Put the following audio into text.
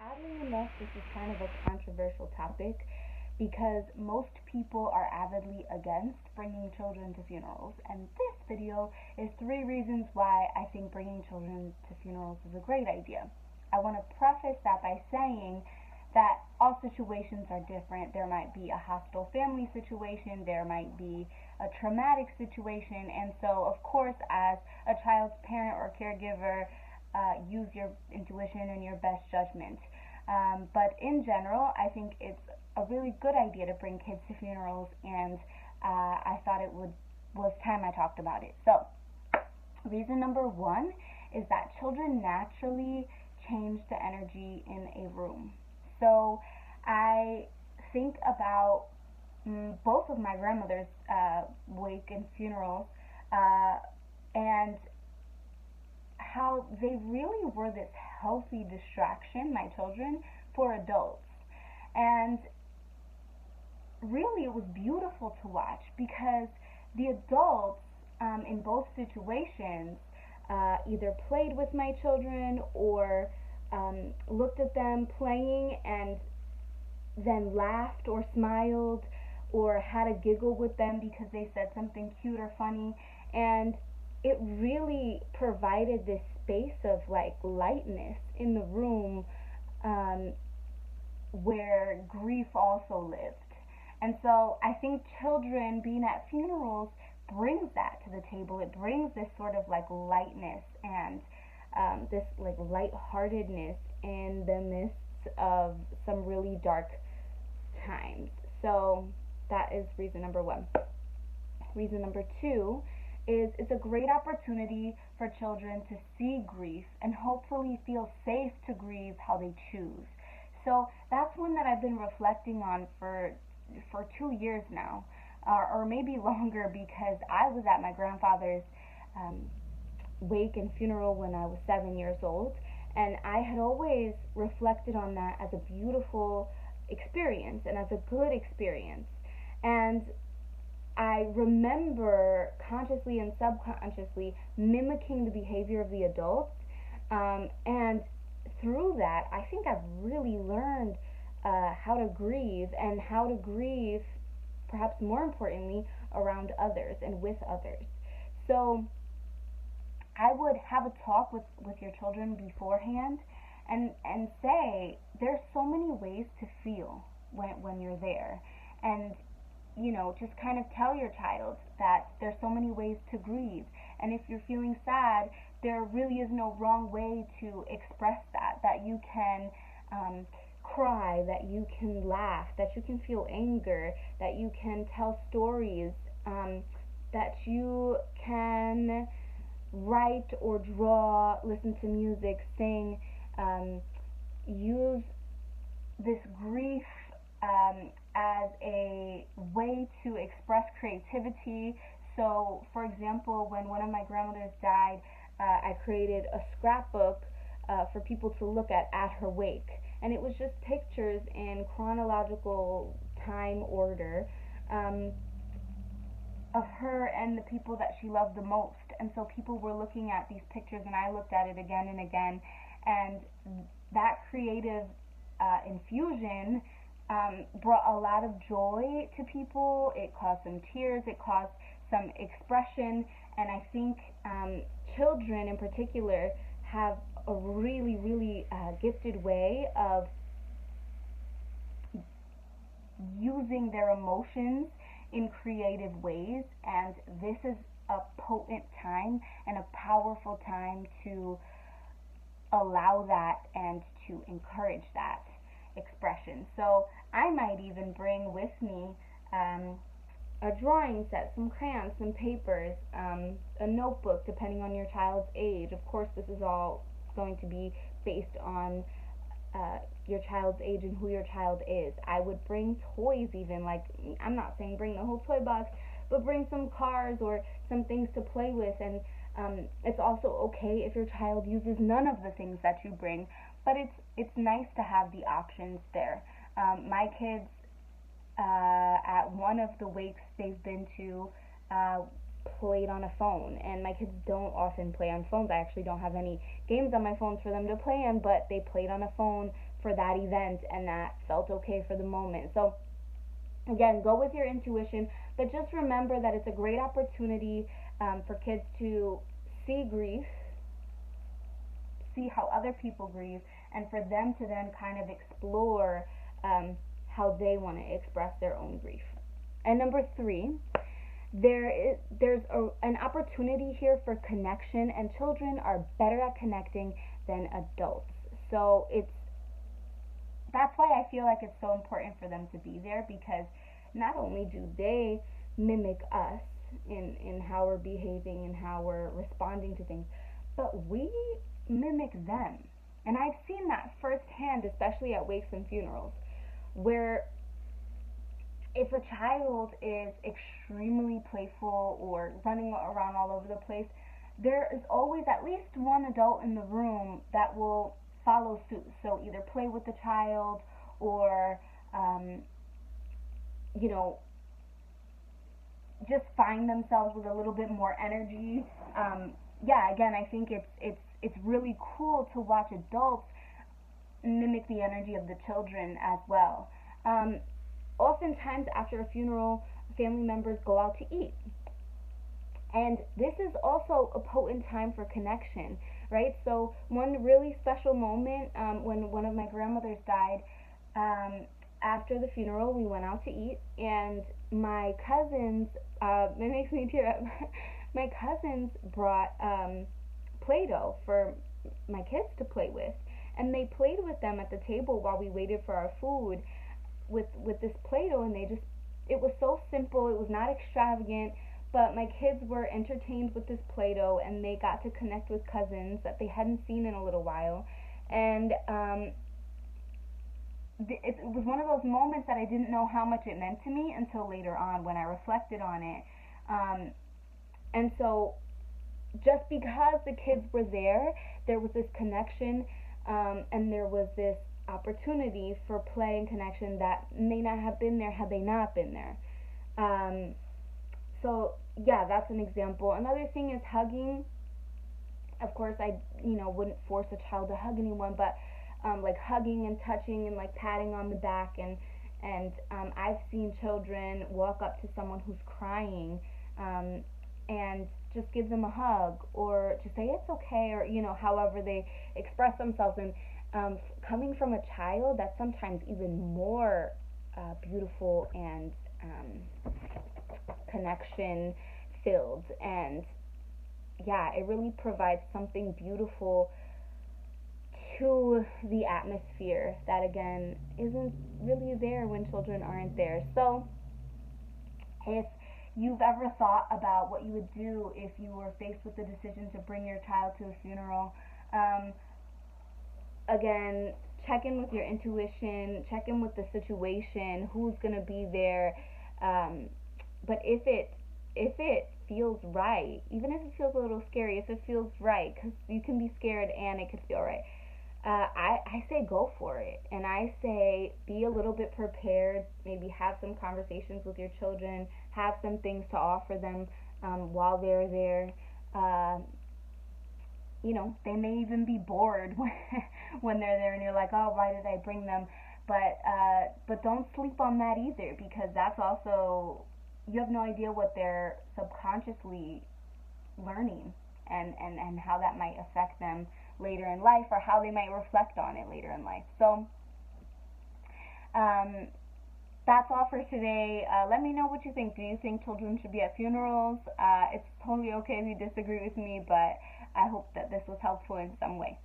Oddly enough, this is kind of a controversial topic because most people are avidly against bringing children to funerals. And this video is 3 reasons why I think bringing children to funerals is a great idea. I want to preface that by saying that all situations are different. There might be a hostile family situation, there might be a traumatic situation, and so, of course, as a child's parent or caregiver, use your intuition and your best judgment. But in general, I think it's a really good idea to bring kids to funerals, and I thought was time I talked about it. So, reason number one is that children naturally change the energy in a room. So, I think about both of my grandmother's wake and funerals, and how they really were this healthy distraction, my children, for adults. And really, it was beautiful to watch because the adults in both situations either played with my children or looked at them playing and then laughed or smiled or had a giggle with them because they said something cute or funny. And it really provided this space of like lightness in the room, where grief also lived. And so I think children being at funerals brings that to the table. It brings this sort of like lightness and this like lightheartedness in the midst of some really dark times. So that is reason number one. Reason number two is it's a great opportunity for children to see grief and hopefully feel safe to grieve how they choose. So that's one that I've been reflecting on for 2 years now, or maybe longer, because I was at my grandfather's wake and funeral when I was 7 years old, and I had always reflected on that as a beautiful experience and as a good experience. And I remember consciously and subconsciously mimicking the behavior of the adults, and through that, I think I've really learned how to grieve, and how to grieve, perhaps more importantly, around others and with others. So I would have a talk with your children beforehand and say there's so many ways to feel when you're there, and just kind of tell your child that there's so many ways to grieve. And if you're feeling sad, there really is no wrong way to express that you can cry, that you can laugh, that you can feel anger, that you can tell stories, that you can write or draw, listen to music, sing, use this grief as a way to express creativity. So, for example, when one of my grandmothers died, I created a scrapbook for people to look at her wake. And it was just pictures in chronological time order of her and the people that she loved the most. And so people were looking at these pictures, and I looked at it again and again. And that creative infusion brought a lot of joy to people. It caused some tears, it caused some expression, and I think children in particular have a really, really gifted way of using their emotions in creative ways, and this is a potent time and a powerful time to allow that and to encourage that expression. So I might even bring with me a drawing set, some crayons, some papers, a notebook, depending on your child's age. Of course, this is all going to be based on your child's age and who your child is. I would bring toys even, like, I'm not saying bring the whole toy box, but bring some cars or some things to play with. And it's also okay if your child uses none of the things that you bring, but it's nice to have the options there. My kids, at one of the wakes they've been to, played on a phone, and my kids don't often play on phones. I actually don't have any games on my phones for them to play on, but they played on a phone for that event, and that felt okay for the moment. So again, go with your intuition, but just remember that it's a great opportunity for kids to see grief, see how other people grieve, and for them to then kind of explore how they want to express their own grief. And number 3, there's an opportunity here for connection, and children are better at connecting than adults. So that's why I feel like it's so important for them to be there, because not only do they mimic us in how we're behaving and how we're responding to things, but we mimic them. And I've seen that firsthand, especially at wakes and funerals, where if a child is extremely playful or running around all over the place, there is always at least one adult in the room that will follow suit. So either play with the child or, just find themselves with a little bit more energy. Again, I think it's really cool to watch adults mimic the energy of the children as well. Oftentimes after a funeral, family members go out to eat. And this is also a potent time for connection, right? So one really special moment, when one of my grandmothers died, after the funeral, we went out to eat, and my cousins, it makes me tear up, my cousins brought Play-Doh for my kids to play with, and they played with them at the table while we waited for our food with this Play-Doh, and it was so simple, it was not extravagant, but my kids were entertained with this Play-Doh, and they got to connect with cousins that they hadn't seen in a little while, and it was one of those moments that I didn't know how much it meant to me until later on when I reflected on it. And so just because the kids were there was this connection, and there was this opportunity for play and connection that may not have been there had they not been there. So yeah, that's an example. Another thing is hugging. Of course, I wouldn't force a child to hug anyone, but like hugging and touching and like patting on the back, and I've seen children walk up to someone who's crying, and just give them a hug, or to say it's okay, or however they express themselves. And coming from a child, that's sometimes even more beautiful and connection filled. And yeah, it really provides something beautiful to the atmosphere that, again, isn't really there when children aren't there. So if you've ever thought about what you would do if you were faced with the decision to bring your child to a funeral, again, check in with your intuition, check in with the situation, who's going to be there. But if it feels right, even if it feels a little scary, if it feels right, because you can be scared and it could feel right, I say go for it. And I say be a little bit prepared, maybe have some conversations with your children, have some things to offer them while they're there. They may even be bored when they're there and you're like, oh, why did I bring them? But don't sleep on that either, because that's also, you have no idea what they're subconsciously learning, and how that might affect them later in life, or how they might reflect on it later in life. So that's all for today. Let me know what you think. Do you think children should be at funerals? It's totally okay if you disagree with me, but I hope that this was helpful in some way.